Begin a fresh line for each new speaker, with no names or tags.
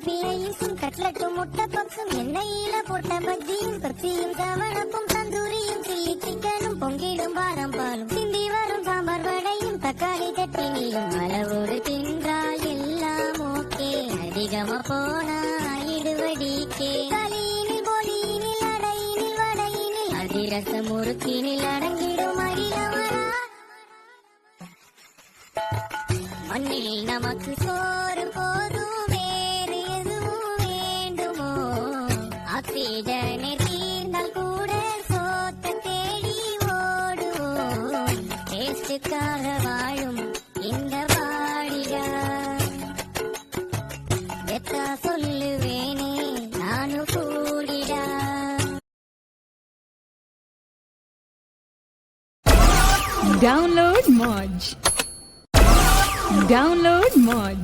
பீனையும் கட்லட்டும் முட்டை பப்ஸும் எண்ணெயில போட்ட பஜ்ஜியும் பெப்சியும் சவணப்பும் தந்தூரியும் சில்லி சிக்கனும் பொங்கிடும் பாரம் பாலும் சிந்தி வரும் சாம்பார் வடையும் தக்காளி சட்னியும் அளவோடு தின்றால் எல்லாம் ஓகே அதிகமா போனா இடுவடிக்கே களியினில் போலியினில் அடையினில் வடையினில் அதிரசம் முறுக்கினில் அடங்கிடும் அகிலவரா மண்ணில் நமக்கு சோறு போதும் வேறு எதுவும் வேண்டுமோ ஆக்சிஜனை தீர்ந்தால் கூட சோத்த தேடி ஓடுவோம் டேஸ்டுக்காக வாழும் இந்த வாடிடா எத்தா சொல்லுவேனே நானும் கூடிடா.
Download Moj.